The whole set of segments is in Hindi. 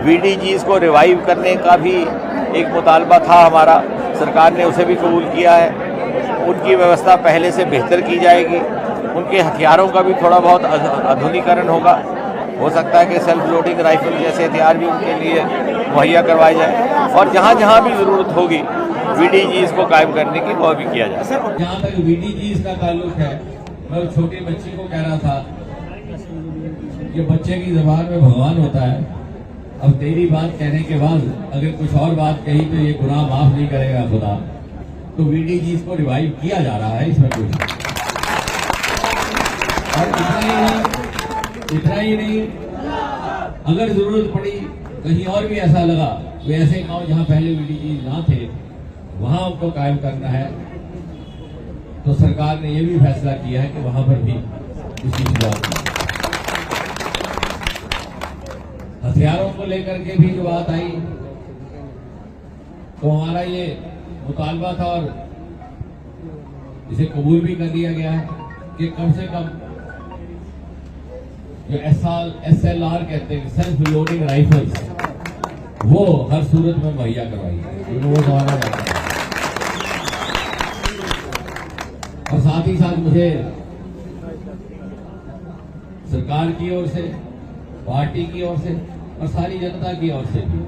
VDGs को रिवाइव करने का भी एक मुतालबा था हमारा, सरकार ने उसे भी कबूल किया है। उनकी व्यवस्था पहले से बेहतर की जाएगी, उनके हथियारों का भी थोड़ा बहुत आधुनिकीकरण होगा। हो सकता है कि सेल्फ लोडिंग राइफल जैसे हथियार भी उनके लिए मुहैया करवाए जाए, और जहाँ जहाँ भी ज़रूरत होगी VDGs को कायम करने की वो भी किया जाए। जहाँ तक VDGs का ताल्लुक है, मैं उस छोटी बच्ची को कह रहा था कि बच्चे की ज़बान में भगवान होता है। अब तेरी बात कहने के बाद अगर कुछ और बात कही तो ये गुनाह माफ नहीं करेगा खुदा। तो VDGs को रिवाइव किया जा रहा है, इसमें कुछ और इतना ही नहीं, अगर जरूरत पड़ी कहीं और भी ऐसा लगा वैसे गांव जहां पहले VDGs ना थे वहां उनको कायम करना है, तो सरकार ने यह भी फैसला किया है कि वहां पर भी उसकी शुरुआत की। हथियारों को लेकर के भी जो बात आई तो हमारा ये मुतालबा था और इसे कबूल भी कर दिया गया है कि कम से कम जो SLR कहते हैं, सेल्फ लोडिंग राइफल्स, वो हर सूरत में मुहैया करवाई है, वो दोबारा जाता है। और साथ ही साथ मुझे सरकार की ओर से, पार्टी की ओर से और सारी जनता की ओर से भी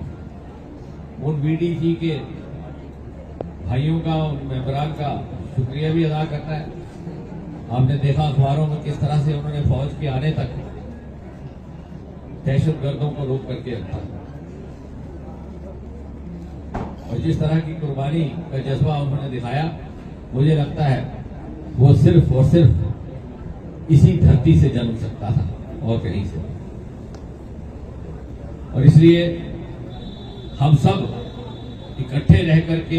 उन VDG के भाइयों का, उन मेंबरान का शुक्रिया भी अदा करना है। आपने देखा अखबारों में किस तरह से उन्होंने फौज के आने तक दहशतगर्दों को रोक करके रखा, और जिस तरह की कुर्बानी का जज्बा उन्होंने दिखाया, मुझे लगता है वो सिर्फ और सिर्फ इसी धरती से जन्म सकता था और कहीं से। और इसलिए हम सब इकट्ठे रह करके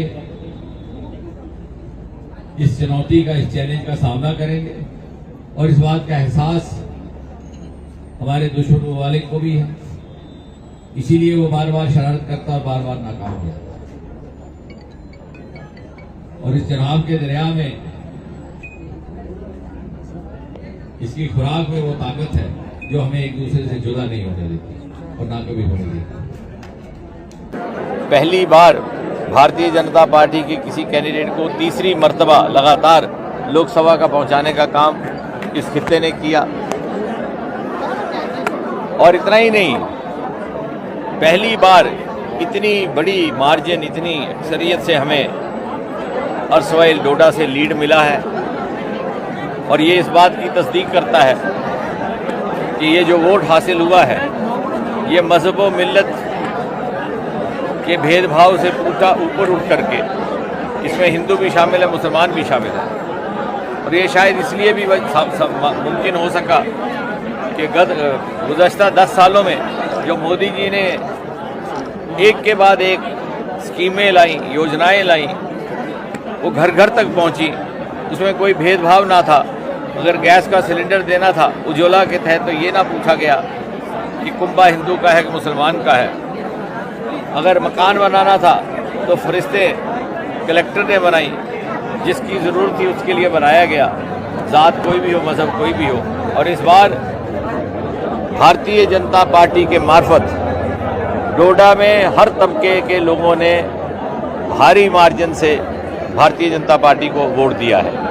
इस चुनौती का, इस चैलेंज का सामना करेंगे, और इस बात का एहसास हमारे दुश्मन ममालिक को भी है, इसीलिए वो बार बार शरारत करता और बार बार नाकाम हो जाता। और इस चुनाव के दरिया में इसकी खुराक में वो ताकत है जो हमें एक दूसरे से जुदा नहीं होने देती और ना कभी होने देती। पहली बार भारतीय जनता पार्टी के किसी कैंडिडेट को तीसरी मर्तबा लगातार लोकसभा का पहुंचाने का काम इस खित्ते ने किया। और इतना ही नहीं, पहली बार इतनी बड़ी मार्जिन, इतनी अक्सरियत से हमें अरसवाइल डोडा से लीड मिला है, और ये इस बात की तस्दीक करता है कि ये जो वोट हासिल हुआ है ये मज़हब व मिल्लत के भेदभाव से ऊपर उठ करके, इसमें हिंदू भी शामिल है, मुसलमान भी शामिल है। और ये शायद इसलिए भी मुमकिन हो सका कि गुज़श्ता 10 सालों में जो मोदी जी ने एक के बाद एक स्कीमें लाई, योजनाएं लाई, वो घर घर तक पहुंची, उसमें कोई भेदभाव ना था। अगर गैस का सिलेंडर देना था उज्ज्वला के तहत तो ये ना पूछा गया कि कुंबा हिंदू का है कि मुसलमान का है। अगर मकान बनाना था तो फरिश्ते कलेक्टर ने बनाई, जिसकी ज़रूरत थी उसके लिए बनाया गया, ज़ात कोई भी हो, मज़हब कोई भी हो। और इस बार भारतीय जनता पार्टी के मार्फत डोडा में हर तबके के लोगों ने भारी मार्जिन से भारतीय जनता पार्टी को वोट दिया है।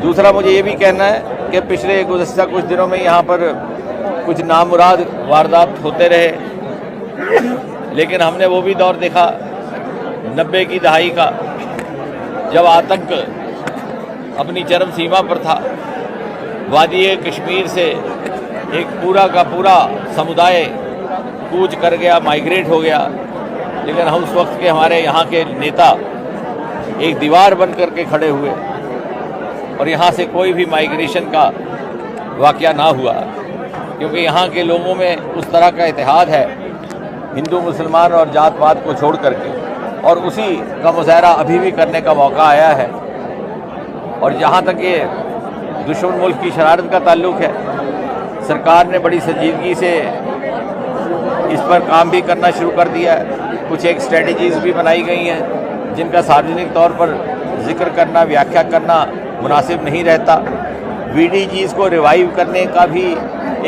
दूसरा, मुझे ये भी कहना है कि पिछले गुज़श्ता कुछ दिनों में यहाँ पर कुछ नामुराद वारदात होते रहे, लेकिन हमने वो भी दौर देखा 90 की दहाई का, जब आतंक अपनी चरम सीमा पर था। वादी कश्मीर से एक पूरा का पूरा समुदाय कूच कर गया, माइग्रेट हो गया, लेकिन हम उस वक्त के हमारे यहाँ के नेता एक दीवार बन करके खड़े हुए और यहाँ से कोई भी माइग्रेशन का वाक़या ना हुआ, क्योंकि यहाँ के लोगों में उस तरह का इतिहाद है हिंदू मुसलमान और जात पात को छोड़ करके, और उसी का मुजाहरा अभी भी करने का मौका आया है। और जहाँ तक ये दुश्मन मुल्क की शरारत का ताल्लुक है, सरकार ने बड़ी संजीदगी से इस पर काम भी करना शुरू कर दिया है। कुछ एक स्ट्रेटजीज़ भी बनाई गई हैं जिनका सार्वजनिक तौर पर जिक्र करना, व्याख्या करना मुनासिब नहीं रहता। VDGs को रिवाइव करने का भी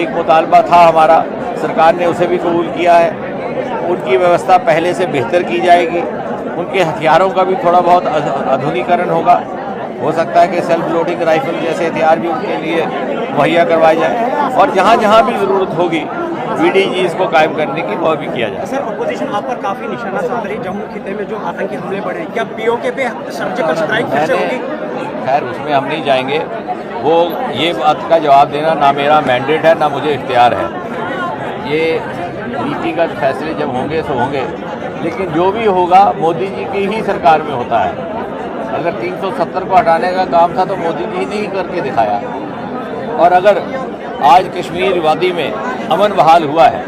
एक मुतालबा था हमारा, सरकार ने उसे भी कबूल किया है। उनकी व्यवस्था पहले से बेहतर की जाएगी। उनके हथियारों का भी थोड़ा बहुत आधुनिकीकरण होगा। हो सकता है कि सेल्फ लोडिंग राइफल जैसे हथियार भी उनके लिए मुहैया करवाए जाए और जहाँ जहाँ भी ज़रूरत होगी VDG इसको कायम करने की वो भी किया जाए। सर, अपोजिशन आप पर काफी निशाना साध रही जम्मू खिते में जो आतंकी हमले बढ़े, क्या POK पे सर्जिकल स्ट्राइक फिर से होगी? खैर उसमें हम नहीं जाएंगे। वो ये बात का जवाब देना ना मेरा मैंडेट है ना मुझे इख्तियार है। ये नीतिगत फैसले जब होंगे तो होंगे, लेकिन जो भी होगा मोदी जी की ही सरकार में होता है। अगर 370 को हटाने का काम था तो मोदी जी ने ही करके दिखाया। और अगर आज कश्मीर वादी में अमन बहाल हुआ है,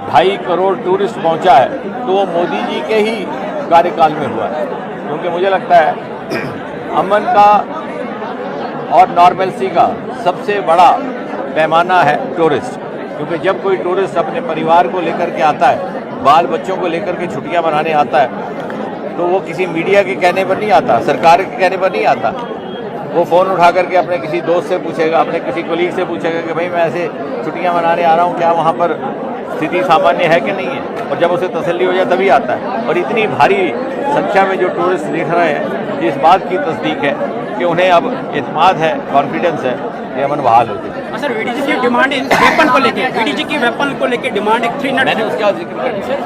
2.5 करोड़ टूरिस्ट पहुंचा है, तो वो मोदी जी के ही कार्यकाल में हुआ है। क्योंकि मुझे लगता है अमन का और नॉर्मलसी का सबसे बड़ा पैमाना है टूरिस्ट। क्योंकि जब कोई टूरिस्ट अपने परिवार को लेकर के आता है, बाल बच्चों को लेकर के छुट्टियां मनाने आता है, तो वो किसी मीडिया के कहने पर नहीं आता, सरकार के कहने पर नहीं आता। वो फ़ोन उठा करके अपने किसी दोस्त से पूछेगा, अपने किसी कोलीग से पूछेगा कि भाई मैं ऐसे छुट्टियां मनाने आ रहा हूँ, क्या वहाँ पर स्थिति सामान्य है कि नहीं है। और जब उसे तसल्ली हो जाए तभी आता है। और इतनी भारी संख्या में जो टूरिस्ट दिख रहे हैं, इस बात की तस्दीक है कि उन्हें अब एतमाद है, कॉन्फिडेंस है कि अमन बहाल हो जाए। सर, VDG की डिमांड वेपन को लेके, VDG की वेपन को लेके डिमांड एक 3 मैंने उसका जिक्र